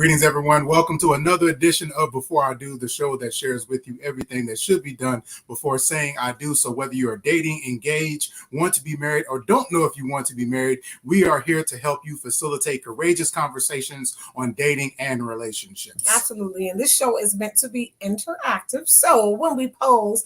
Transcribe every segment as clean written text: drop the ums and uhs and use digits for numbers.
Greetings, everyone. Welcome to another edition of Before I Do, the show that shares with you everything that should be done before saying I do. So whether you are dating, engaged, want to be married, or don't know if you want to be married, we are here to help you facilitate courageous conversations on dating and relationships. Absolutely. And this show is meant to be interactive. So when we pose,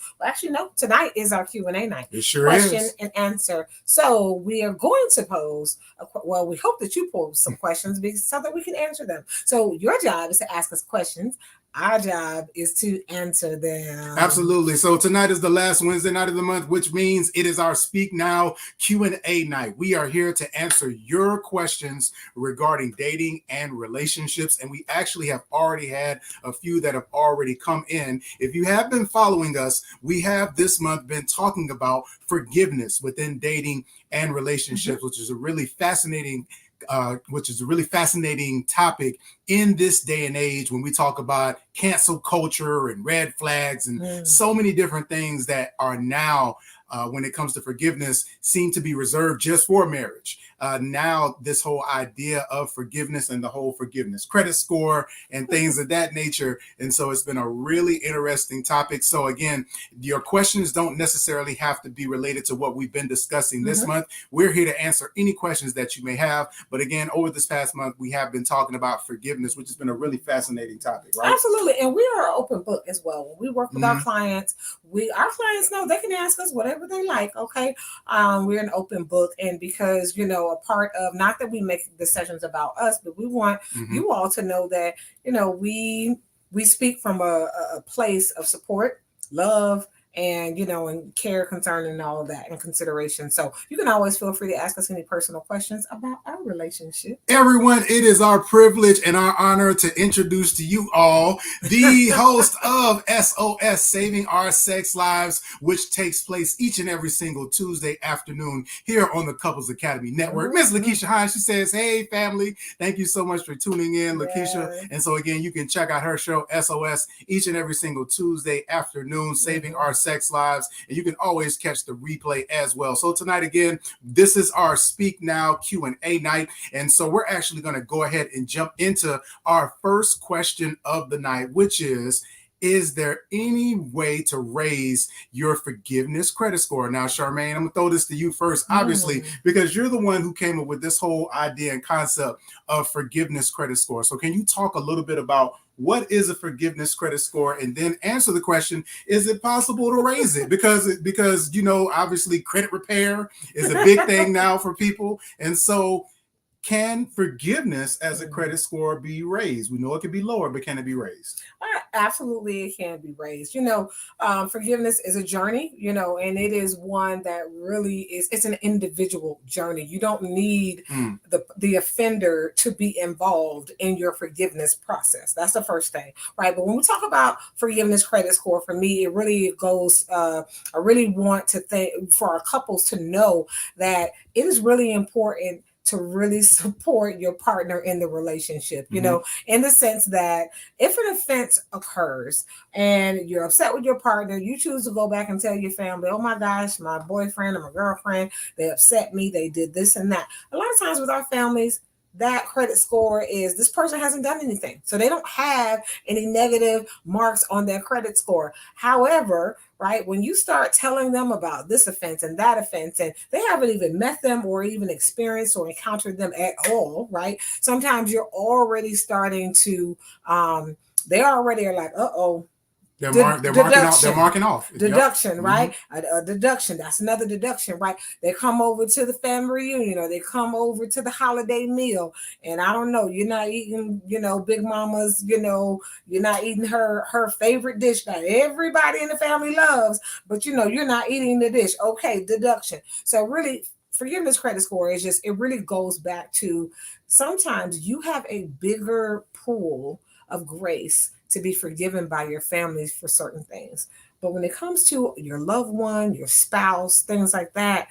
tonight is our Q&A night. It sure Question is. and answer. So we are going to pose, we hope that you pose some questions so that we can answer them. So your job is to ask us questions. Our job is to answer them. Absolutely. So tonight is the last Wednesday night of the month, which means it is our Speak Now Q&A night. We are here to answer your questions regarding dating and relationships. And we actually have already had a few that have already come in. If you have been following us, we have this month been talking about forgiveness within dating and relationships, which is a really fascinating topic in this day and age when we talk about cancel culture and red flags and so many different things that are now when it comes to forgiveness seem to be reserved just for marriage. Now this whole idea of forgiveness and the whole forgiveness credit score and things of that nature. And so it's been a really interesting topic. So again, your questions don't necessarily have to be related to what we've been discussing this month. We're here to answer any questions that you may have. But again, over this past month, we have been talking about forgiveness, which has been a really fascinating topic, right? Absolutely. And we are an open book as well. When we work with our clients, our clients know they can ask us whatever they like. Okay. We're an open book. And because, a part of, not that we make decisions about us, but we want you all to know that, we speak from a place of support, love, and and care, concern, and all of that, and consideration. So you can always feel free to ask us any personal questions about our relationship. Everyone, it is our privilege and our honor to introduce to you all the host of SOS, Saving Our Sex Lives, which takes place each and every single Tuesday afternoon here on the Couples Academy Network. Miss Lakeisha Hines, she says, hey, family, thank you so much for tuning in, Lakeisha. And so again, you can check out her show, SOS, each and every single Tuesday afternoon, Saving Our Sex Lives, and you can always catch the replay as well. So tonight, again, this is our Speak Now Q&A night, and so we're actually going to go ahead and jump into our first question of the night, which is there any way to raise your forgiveness credit score? Now, Charmaine, I'm going to throw this to you first, obviously, because you're the one who came up with this whole idea and concept of forgiveness credit score. So can you talk a little bit about what is a forgiveness credit score, and then answer the question, is it possible to raise it? Because obviously credit repair is a big thing now for people. And so can forgiveness as a credit score be raised? We know it can be lower, but can it be raised? Absolutely, it can be raised. Forgiveness is a journey, and it is one that really it's an individual journey. You don't need the offender to be involved in your forgiveness process. That's the first thing, right? But when we talk about forgiveness credit score, for me, it really goes, I really want to think for our couples to know that it is really important to really support your partner in the relationship, in the sense that if an offense occurs and you're upset with your partner, you choose to go back and tell your family, oh my gosh, my boyfriend or my girlfriend, they upset me, they did this and that. A lot of times with our families, that credit score is this person hasn't done anything. So they don't have any negative marks on their credit score. However, right, when you start telling them about this offense and that offense, and they haven't even met them or even experienced or encountered them at all, right? Sometimes you're already starting to, they already are like, uh-oh. They're marking off. Deduction, right? A deduction. That's another deduction, right? They come over to the family reunion, or they come over to the holiday meal, and I don't know, you're not eating, Big Mama's, you're not eating her favorite dish that everybody in the family loves, but you're not eating the dish. Okay, deduction. So really, forgiveness credit score is just, it really goes back to sometimes you have a bigger pool of grace to be forgiven by your families for certain things. But when it comes to your loved one, your spouse, things like that,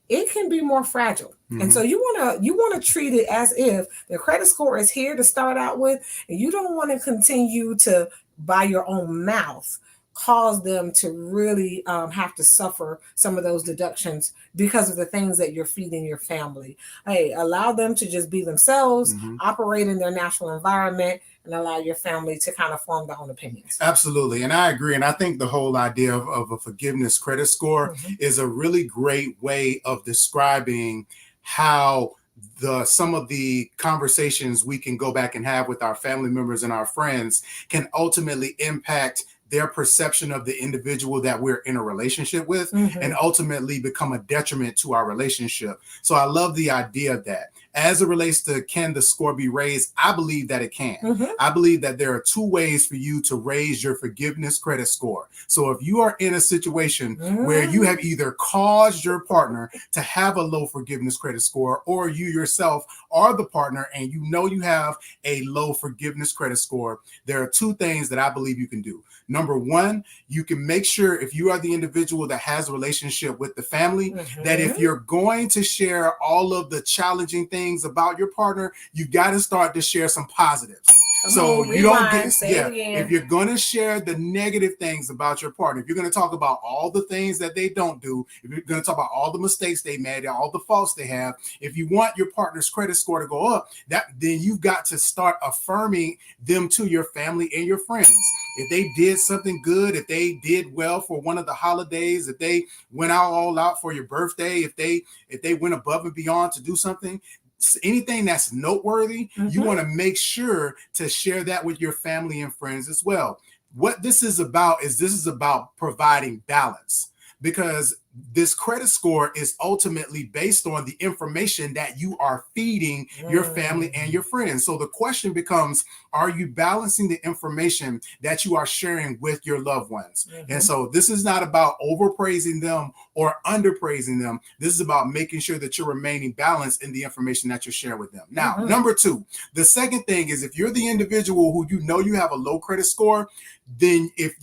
it can be more fragile. And so you want to treat it as if the credit score is here to start out with, and you don't want to continue to, by your own mouth, cause them to really have to suffer some of those deductions because of the things that you're feeding your family. Hey, allow them to just be themselves, operate in their natural environment, and allow your family to kind of form their own opinions. Absolutely. And I agree. And I think the whole idea of a forgiveness credit score is a really great way of describing how some of the conversations we can go back and have with our family members and our friends can ultimately impact their perception of the individual that we're in a relationship with and ultimately become a detriment to our relationship. So I love the idea of that. As it relates to can the score be raised, I believe that it can. I believe that there are two ways for you to raise your forgiveness credit score. So if you are in a situation where you have either caused your partner to have a low forgiveness credit score, or you yourself are the partner and you know you have a low forgiveness credit score, there are two things that I believe you can do. Number one, you can make sure, if you are the individual that has a relationship with the family, that if you're going to share all of the challenging things about your partner, you got to start to share some positives. So you don't get, if you're going to share the negative things about your partner, if you're going to talk about all the things that they don't do, if you're going to talk about all the mistakes they made, all the faults they have, if you want your partner's credit score to go up, then you've got to start affirming them to your family and your friends. If they did something good, if they did well for one of the holidays, if they went all out for your birthday, if they went above and beyond to do something, anything that's noteworthy, you want to make sure to share that with your family and friends as well. What this is about providing balance, because this credit score is ultimately based on the information that you are feeding your family and your friends. So the question becomes, are you balancing the information that you are sharing with your loved ones? And so this is not about overpraising them or underpraising them. This is about making sure that you're remaining balanced in the information that you're sharing with them. Now, number two, the second thing is, if you're the individual who you know you have a low credit score, then if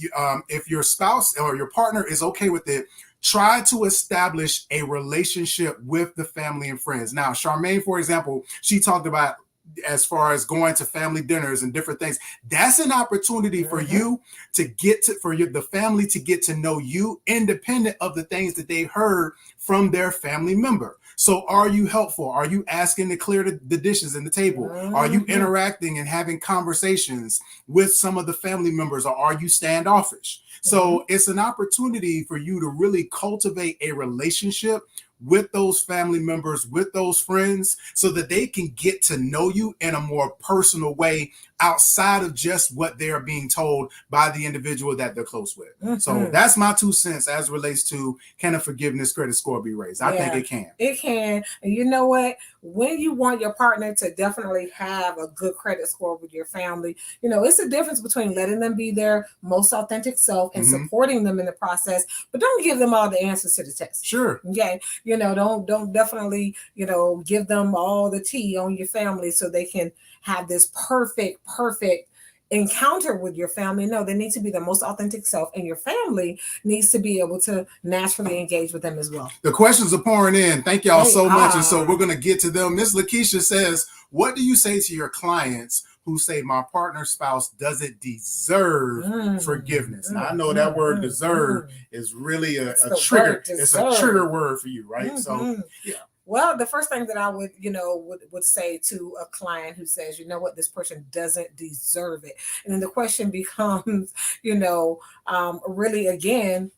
your spouse or your partner is okay with it, try to establish a relationship with the family and friends. Now, Charmaine, for example, she talked about as far as going to family dinners and different things. That's an opportunity for you to the family to get to know you, independent of the things that they heard from their family member. So are you helpful? Are you asking to clear the dishes and the table? Are you interacting and having conversations with some of the family members, or are you standoffish? So it's an opportunity for you to really cultivate a relationship with those family members, with those friends, so that they can get to know you in a more personal way outside of just what they're being told by the individual that they're close with. So that's my 2 cents as relates to, can a forgiveness credit score be raised? I think it can. It can. And you know what? When you want your partner to definitely have a good credit score with your family, it's a difference between letting them be their most authentic self and supporting them in the process, but don't give them all the answers to the test. Sure. Okay. Don't definitely, give them all the tea on your family so they can have this perfect encounter with your family. No, they need to be the most authentic self, and your family needs to be able to naturally engage with them as well. The questions are pouring in. Thank y'all so much. And so we're going to get to them. Miss Lakeisha says, what do you say to your clients who say my partner's spouse doesn't deserve forgiveness? Now, I know that word deserve is really a trigger. It's a trigger word for you, right? So, yeah. Well, the first thing that I would, would say to a client who says, this person doesn't deserve it. And then the question becomes, really, again,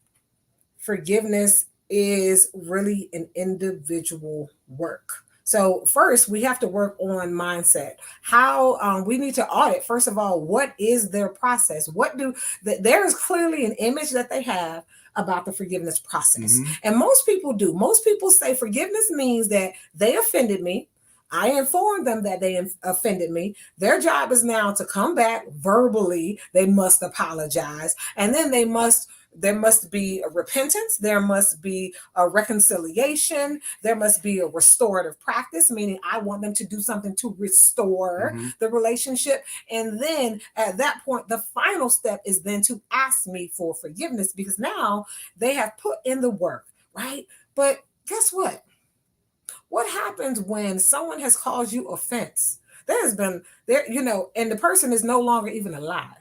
forgiveness is really an individual work. So first, we have to work on mindset. How we need to audit, first of all, what is their process? There is clearly an image that they have about the forgiveness process. And most people do. Most people say forgiveness means that they offended me. I informed them that they offended me. Their job is now to come back verbally. They must apologize. And then there must be a repentance. There must be a reconciliation. There must be a restorative practice, meaning I want them to do something to restore the relationship. And then at that point, the final step is then to ask me for forgiveness, because now they have put in the work, right? But guess what? What happens when someone has caused you offense? There has been there, and the person is no longer even alive.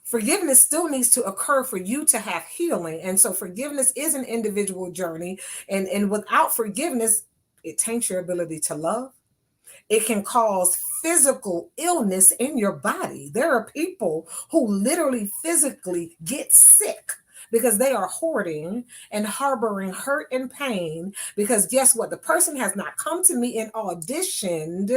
Forgiveness still needs to occur for you to have healing. And so forgiveness is an individual journey. And without forgiveness, it taints your ability to love. It can cause physical illness in your body. There are people who literally physically get sick because they are hoarding and harboring hurt and pain. Because guess what? The person has not come to me and auditioned.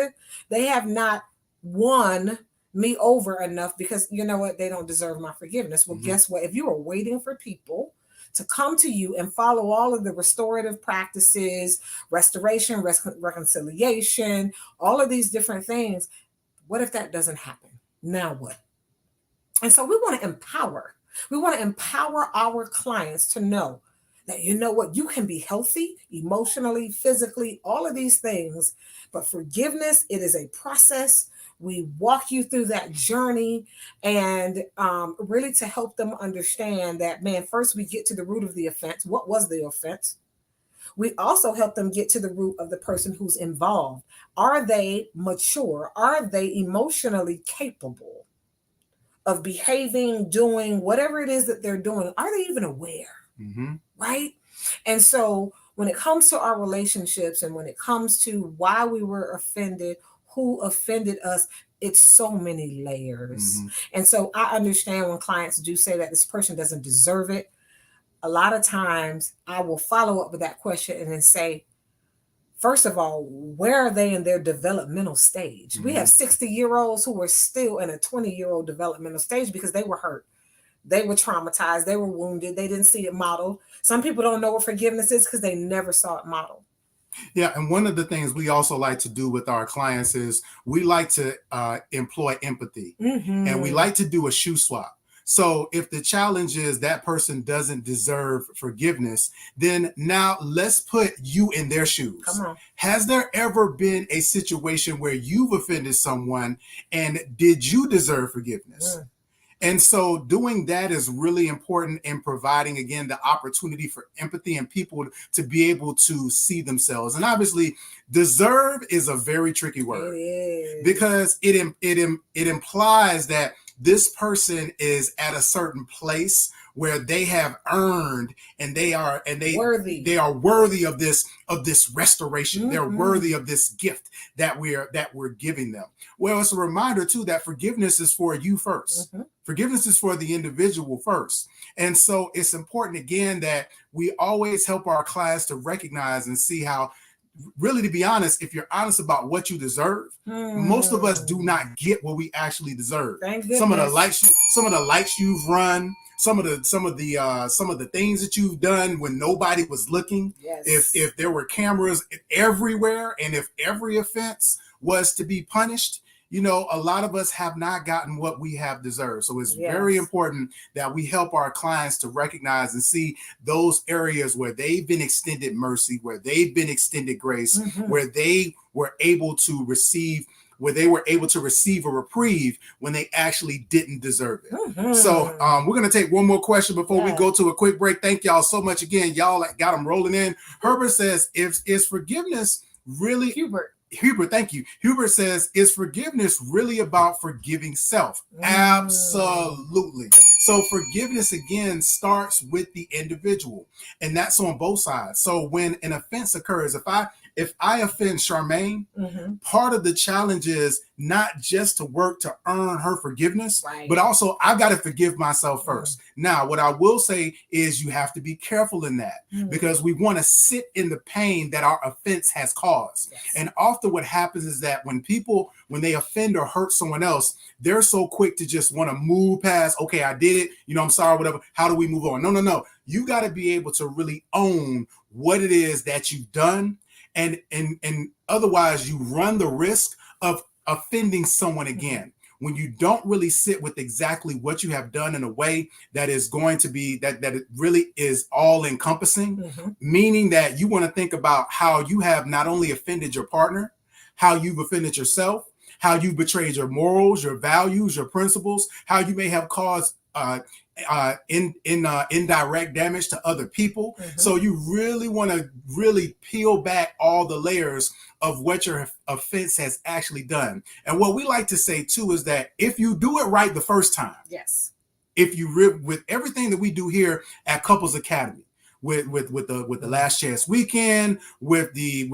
They have not won me over enough because you know what? They don't deserve my forgiveness. Well, guess what? If you are waiting for people to come to you and follow all of the restorative practices, restoration, reconciliation, all of these different things, what if that doesn't happen? Now what? And so we want to empower. We want to empower our clients to know that, you know what, you can be healthy emotionally, physically, all of these things. But forgiveness, it is a process. We walk you through that journey and really to help them understand that, man, first we get to the root of the offense. What was the offense? We also help them get to the root of the person who's involved. Are they mature? Are they emotionally capable of behaving, doing whatever it is that they're doing? Are they even aware? Right? And so when it comes to our relationships and when it comes to why we were offended, who offended us, it's so many layers. And so I understand when clients do say that this person doesn't deserve it. A lot of times I will follow up with that question and then say, first of all, where are they in their developmental stage? We have 60-year-olds who are still in a 20-year-old developmental stage because they were hurt. They were traumatized. They were wounded. They didn't see it modeled. Some people don't know what forgiveness is because they never saw it modeled. Yeah, and one of the things we also like to do with our clients is we like to employ empathy, and we like to do a shoe swap. So if the challenge is that person doesn't deserve forgiveness, then now let's put you in their shoes. Come on. Has there ever been a situation where you've offended someone, and did you deserve forgiveness? And so doing that is really important in providing, again, the opportunity for empathy and people to be able to see themselves. And obviously, deserve is a very tricky word because it implies that this person is at a certain place where they have earned and they are worthy. They are worthy of this restoration. They're worthy of this gift that we're giving them. Well, it's a reminder too that forgiveness is for you first. Forgiveness is for the individual first. And so it's important, again, that we always help our clients to recognize and see how, really, to be honest, if you're honest about what you deserve, most of us do not get what we actually deserve. Some of the likes you've run, some of the things that you've done when nobody was looking. If there were cameras everywhere and if every offense was to be punished, you know, a lot of us have not gotten what we have deserved. So it's very important that we help our clients to recognize and see those areas where they've been extended mercy, where they've been extended grace, where they were able to receive a reprieve when they actually didn't deserve it. So we're going to take one more question before we go to a quick break. Thank y'all so much again. Y'all got them rolling in. Herbert says, is forgiveness really... Hubert, thank you. Hubert says, is forgiveness really about forgiving self? Absolutely. So forgiveness, again, starts with the individual, and that's on both sides. So when an offense occurs, if I offend Charmaine, part of the challenge is not just to work to earn her forgiveness, but also I've got to forgive myself first. Now, what I will say is you have to be careful in that because we want to sit in the pain that our offense has caused. And often what happens is that when they offend or hurt someone else, they're so quick to just want to move past, okay, I did it, you know, I'm sorry, whatever. How do we move on? No. You got to be able to really own what it is that you've done. And otherwise you run the risk of offending someone again when you don't really sit with exactly what you have done in a way that is going to be that it really is all encompassing, meaning that you want to think about how you have not only offended your partner, how you've offended yourself, how you betrayed your morals, your values, your principles, how you may have caused indirect damage to other people. So you really want to really peel back all the layers of what your offense has actually done. And what we like to say too is that if you do it right the first time, with everything that we do here at Couples Academy, with the last chance weekend, with the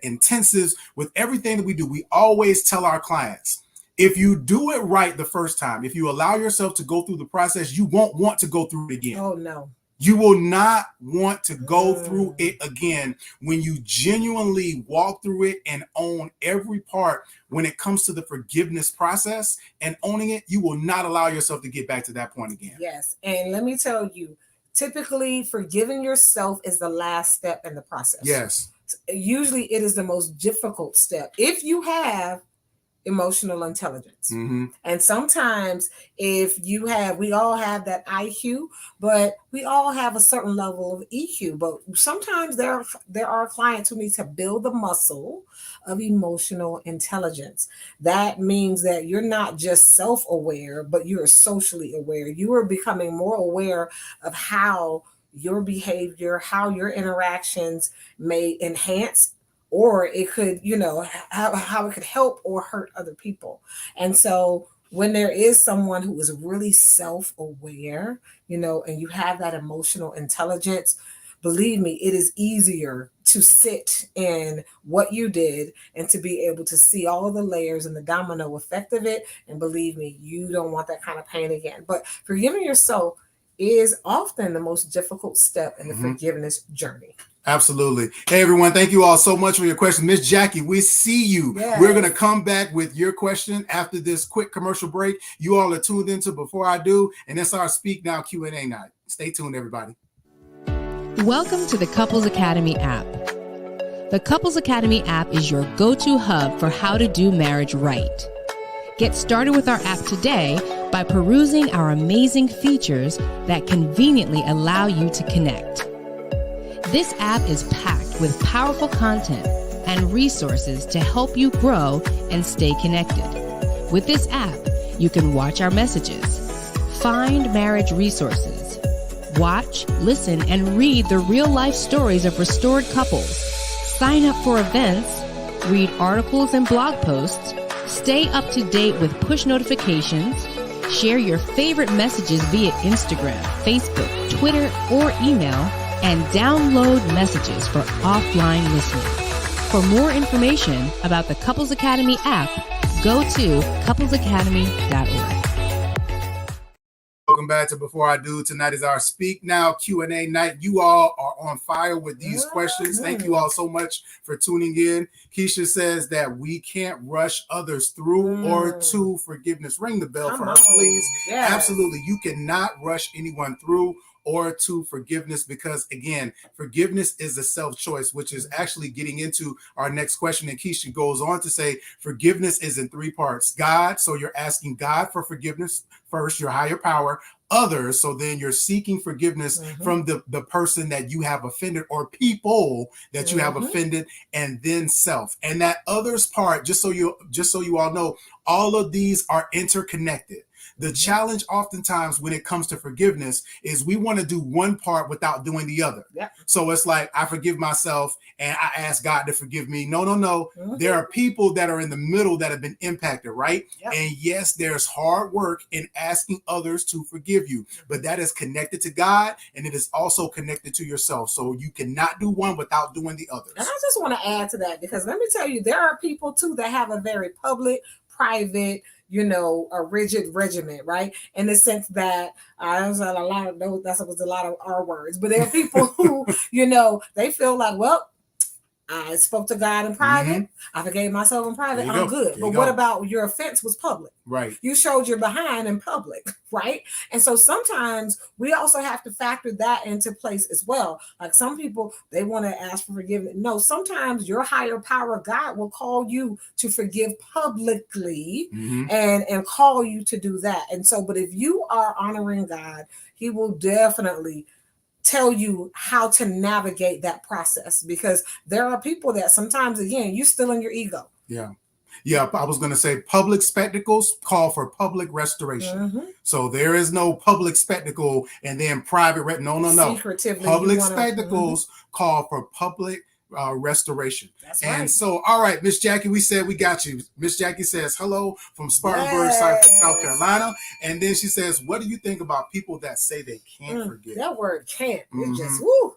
intensives, with everything that we do, we always tell our clients, if you do it right the first time, if you allow yourself to go through the process, you won't want to go through it again. Oh, no. You will not want to go through it again when you genuinely walk through it and own every part. When it comes to the forgiveness process and owning it, you will not allow yourself to get back to that point again. Yes. And let me tell you, typically forgiving yourself is the last step in the process. Yes. Usually it is the most difficult step if you have emotional intelligence. Mm-hmm. And sometimes we all have that IQ, but we all have a certain level of EQ. But sometimes there are clients who need to build the muscle of emotional intelligence. That means that you're not just self-aware, but you're socially aware. You are becoming more aware of how your behavior, how your interactions may enhance, or it could, how it could help or hurt other people. And so when there is someone who is really self-aware, and you have that emotional intelligence, believe me, it is easier to sit in what you did and to be able to see all the layers and the domino effect of it. And believe me, you don't want that kind of pain again. But forgiving yourself is often the most difficult step in the forgiveness journey. Absolutely. Hey, everyone. Thank you all so much for your question. Miss Jackie, we see you. Yes. We're going to come back with your question after this quick commercial break. You all are tuned into Before I Do, and it's our Speak Now Q&A night. Stay tuned, everybody. Welcome to the Couples Academy app. The Couples Academy app is your go-to hub for how to do marriage right. Get started with our app today by perusing our amazing features that conveniently allow you to connect. This app is packed with powerful content and resources to help you grow and stay connected. With this app, you can watch our messages, find marriage resources, watch, listen, and read the real-life stories of restored couples, sign up for events, read articles and blog posts, stay up to date with push notifications, share your favorite messages via Instagram, Facebook, Twitter, or email, and download messages for offline listening. For more information about the Couples Academy app, go to couplesacademy.org. Welcome back to Before I Do. Tonight is our Speak Now Q&A night. You all are on fire with these questions. Thank you all so much for tuning in. Keisha says that we can't rush others through or to forgiveness. Ring the bell for her, please. Yes. Absolutely. You cannot rush anyone through or to forgiveness, because again, forgiveness is a self-choice, which is actually getting into our next question. And Keisha goes on to say, forgiveness is in three parts. God, so you're asking God for forgiveness first, your higher power. Others, so then you're seeking forgiveness from the person that you have offended or people that you have offended, and then self. And that others part, just so you all know, all of these are interconnected. The challenge oftentimes when it comes to forgiveness is we want to do one part without doing the other. Yep. So it's like, I forgive myself and I ask God to forgive me. No. There are people that are in the middle that have been impacted, right? Yep. And yes, there's hard work in asking others to forgive you, but that is connected to God and it is also connected to yourself. So you cannot do one without doing the others. And I just want to add to that, because let me tell you, there are people too that have a very public, private, a rigid regimen, right? In the sense that that was a lot of our words, but there are people who, they feel like, well, I spoke to God in private. I forgave myself in private. I'm good. But what about your offense was public? Right. You showed your behind in public, right? And so sometimes we also have to factor that into place as well. Like some people, they want to ask for forgiveness. No, sometimes your higher power, God, will call you to forgive publicly and call you to do that. And so, but if you are honoring God, He will definitely tell you how to navigate that process, because there are people that sometimes, again, you still in your ego. Yeah, I was going to say public spectacles call for public restoration. So there is no public spectacle and then private. No. Secretively, public spectacles call for public restoration. That's and right. So, all right, Miss Jackie, we said we got you. Miss Jackie says hello from Spartanburg, South Carolina. And then she says, what do you think about people that say they can't forgive? That word can't. It just, woo.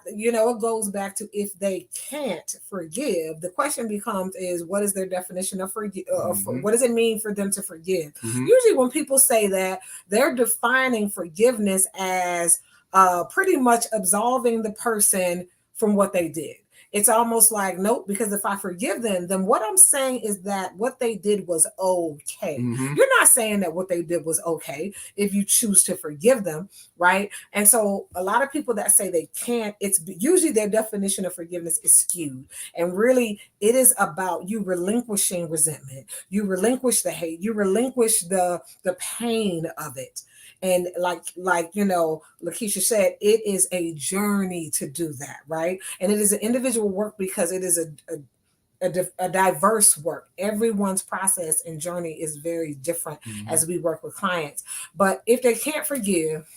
It goes back to if they can't forgive, the question becomes is what is their definition of forgive? What does it mean for them to forgive? Usually when people say that, they're defining forgiveness as pretty much absolving the person from what they did. It's almost like, nope, because if I forgive them, then what I'm saying is that what they did was okay. You're not saying that what they did was okay if you choose to forgive them, right? And so a lot of people that say they can't, it's usually their definition of forgiveness is skewed. And really, it is about you relinquishing resentment. You relinquish the hate. You relinquish the pain of it. And like Lakeisha said, it is a journey to do that, right? And it is an individual work because it is a diverse work. Everyone's process and journey is very different as we work with clients. But if they can't forgive,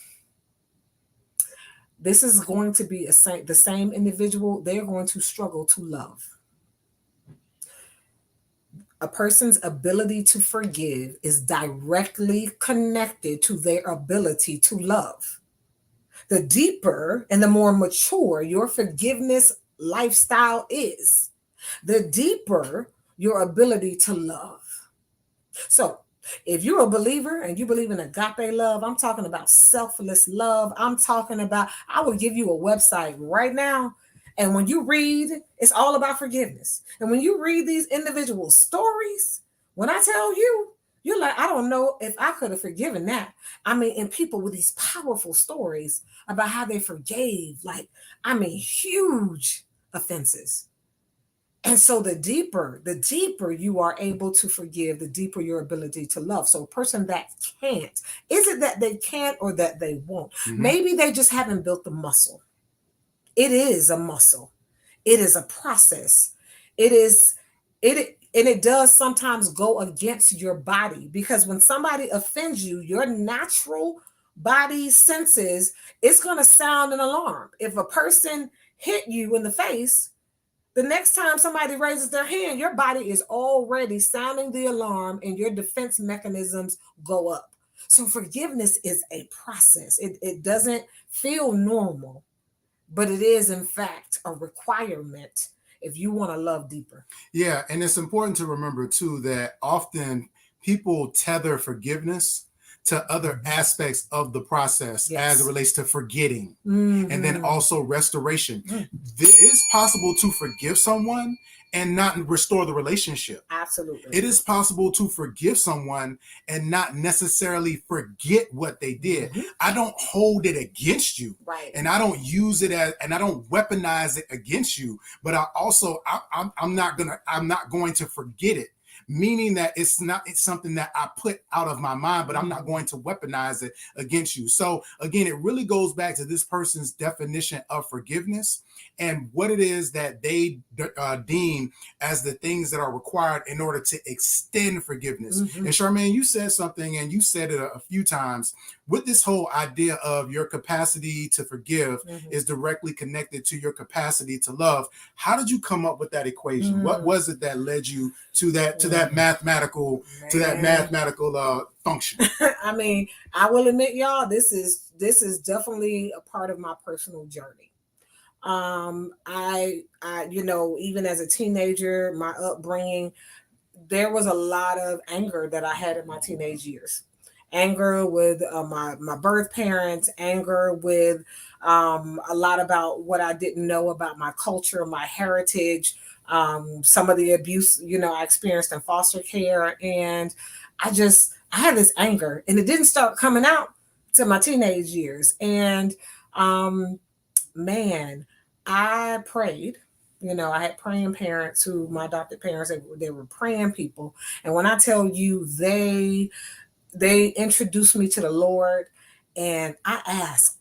this is going to be the same individual. They're going to struggle to love. A person's ability to forgive is directly connected to their ability to love. The deeper and the more mature your forgiveness lifestyle is, the deeper your ability to love. So if you're a believer and you believe in agape love, I'm talking about selfless love. I'm talking about, I will give you a website right now. And when you read, it's all about forgiveness. And when you read these individual stories, when I tell you, you're like, I don't know if I could have forgiven that. I mean, and people with these powerful stories about how they forgave, huge offenses. And so the deeper you are able to forgive, the deeper your ability to love. So a person that can't, is it that they can't or that they won't? Maybe they just haven't built the muscle. It is a muscle. It is a process. And it does sometimes go against your body, because when somebody offends you, your natural body senses, it's going to sound an alarm. If a person hit you in the face, the next time somebody raises their hand, your body is already sounding the alarm and your defense mechanisms go up. So forgiveness is a process. It doesn't feel normal, but it is, in fact, a requirement if you want to love deeper. Yeah, and it's important to remember, too, that often people tether forgiveness to other aspects of the process as it relates to forgetting and then also restoration. It is possible to forgive someone and not restore the relationship. Absolutely. It is possible to forgive someone and not necessarily forget what they did. I don't hold it against you. Right. And I don't use it and I don't weaponize it against you, but I'm not going to forget it. Meaning that it's something that I put out of my mind, but I'm not going to weaponize it against you. So again, it really goes back to this person's definition of forgiveness and what it is that they deem as the things that are required in order to extend forgiveness. And Charmaine, you said something, and you said it a few times, with this whole idea of your capacity to forgive is directly connected to your capacity to love. How did you come up with that equation? What was it that led you to that mathematical function? I mean, I will admit, y'all, this is definitely a part of my personal journey. I even as a teenager, my upbringing, there was a lot of anger that I had in my teenage years. Anger with my birth parents, anger with a lot about what I didn't know about my culture, my heritage, some of the abuse, I experienced in foster care. And I had this anger, and it didn't start coming out to my teenage years. And man, I prayed. I had praying parents my adopted parents, they were praying people. And when I tell you, they introduced me to the Lord, and I asked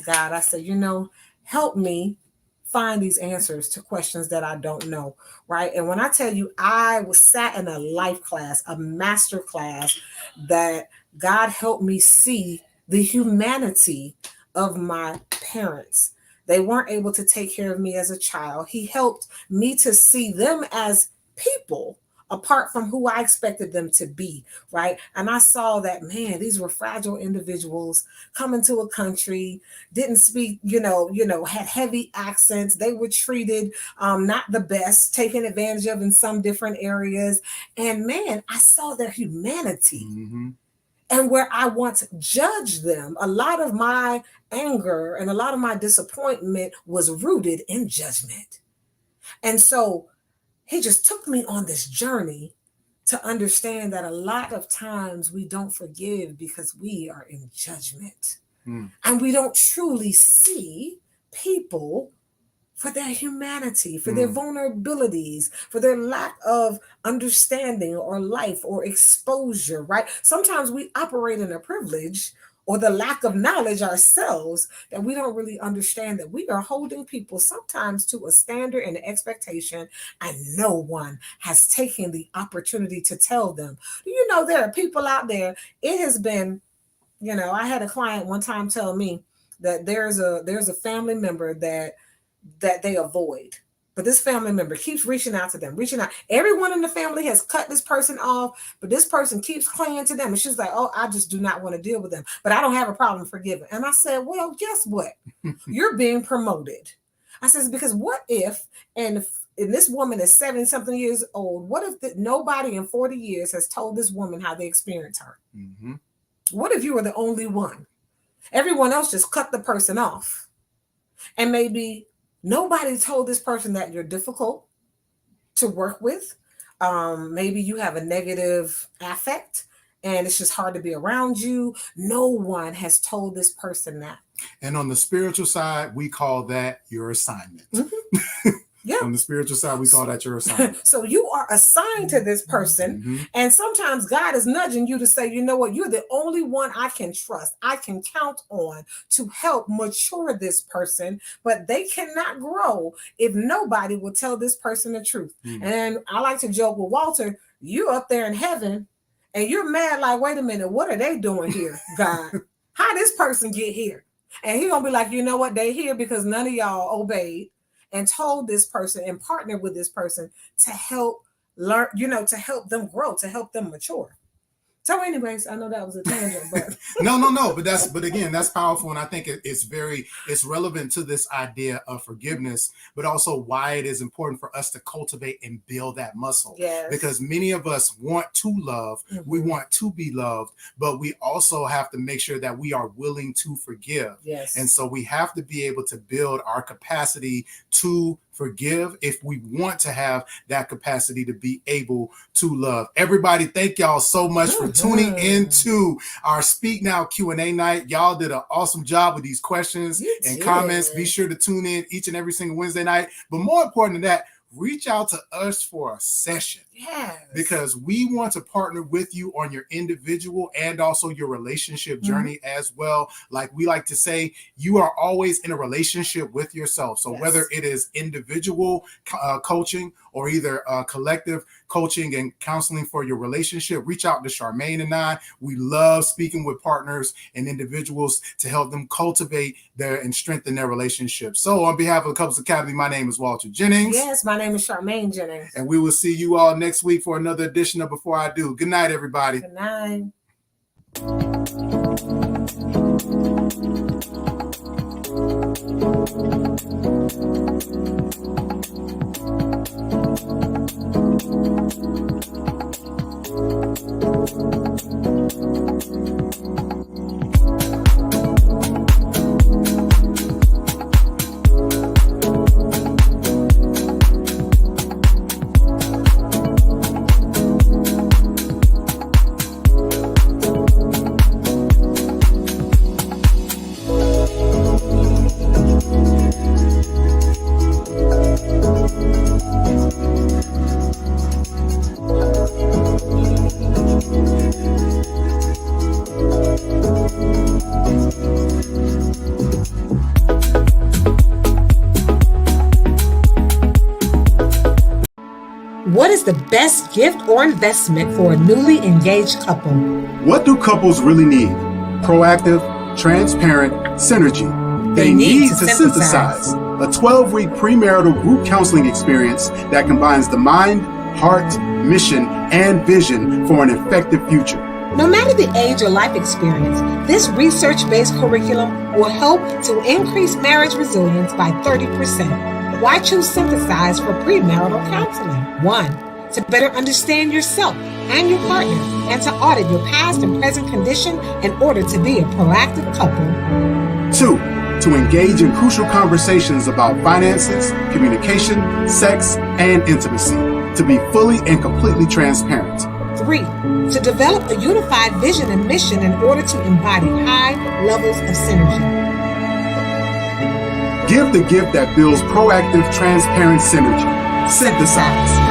God, I said, help me find these answers to questions that I don't know, right? And when I tell you, I was sat in a life class, a master class, that God helped me see the humanity of my parents, They weren't able to take care of me as a child. He helped me to see them as people apart from who I expected them to be, right? And I saw that, man, these were fragile individuals coming to a country, didn't speak, had heavy accents. They were treated not the best, taken advantage of in some different areas. And man, I saw their humanity. Mm-hmm. And where I once judged them, a lot of my anger and a lot of my disappointment was rooted in judgment. And so he just took me on this journey to understand that a lot of times we don't forgive because we are in judgment. And we don't truly see people for their humanity, for their vulnerabilities, for their lack of understanding or life or exposure, right? Sometimes we operate in a privilege or the lack of knowledge ourselves that we don't really understand that we are holding people sometimes to a standard and an expectation, and no one has taken the opportunity to tell them. You know, there are people out there. It has been, I had a client one time tell me that there's a family member that they avoid. But this family member keeps reaching out to them, reaching out. Everyone in the family has cut this person off, but this person keeps clinging to them. And she's like, oh, I just do not want to deal with them. But I don't have a problem forgiving. And I said, well, guess what? You're being promoted. I said, because what if, and this woman is 70-something years old, what if nobody in 40 years has told this woman how they experienced her? Mm-hmm. What if you were the only one? Everyone else just cut the person off. And maybe nobody told this person that you're difficult to work with. Maybe you have a negative affect and it's just hard to be around you. No one has told this person that. And on the spiritual side, we call that your assignment. Mm-hmm. Yeah. On the spiritual side, we call that your assignment. So you are assigned to this person. Mm-hmm. And sometimes God is nudging you to say, you know what, you're the only one I can trust. I can count on to help mature this person, but they cannot grow if nobody will tell this person the truth. Mm-hmm. And I like to joke with Walter, you up there in heaven and you're mad like, wait a minute, what are they doing here, God? How this person get here? And he's going to be like, you know what, they here because none of y'all obeyed and told this person and partnered with this person to help learn, to help them grow, to help them mature. So anyways, I know that was a tangent, but no, but again, that's powerful. And I think it's relevant to this idea of forgiveness, but also why it is important for us to cultivate and build that muscle. Yes. Because many of us want to love, we want to be loved, but we also have to make sure that we are willing to forgive. Yes. And so we have to be able to build our capacity to forgive if we want to have that capacity to be able to love. Everybody, thank y'all so much for tuning into our Speak Now Q&A night. Y'all did an awesome job with these questions and comments. Be sure to tune in each and every single Wednesday night. But more important than that, reach out to us for a session. Yes. Because we want to partner with you on your individual and also your relationship journey as well. Like we like to say, you are always in a relationship with yourself. So whether it is individual coaching or either collective coaching and counseling for your relationship, reach out to Charmaine and I. We love speaking with partners and individuals to help them cultivate and strengthen their relationship. So on behalf of the Couples Academy, my name is Walter Jennings. Yes, my name is Charmaine Jennings. And we will see you all next week for another edition of Before I Do. Good night, everybody. Good night. What is the best gift or investment for a newly engaged couple? What do couples really need? Proactive, transparent, synergy. they need to synthesize. A 12-week premarital group counseling experience that combines the mind, heart, mission, and vision for an effective future. No matter the age or life experience, this research-based curriculum will help to increase marriage resilience by 30%. Why choose SYNTHESIZE for premarital counseling? 1, to better understand yourself and your partner, and to audit your past and present condition in order to be a proactive couple. 2, to engage in crucial conversations about finances, communication, sex, and intimacy, to be fully and completely transparent. 3, to develop a unified vision and mission in order to embody high levels of synergy. Give the gift that builds proactive, transparent synergy. Synthesize.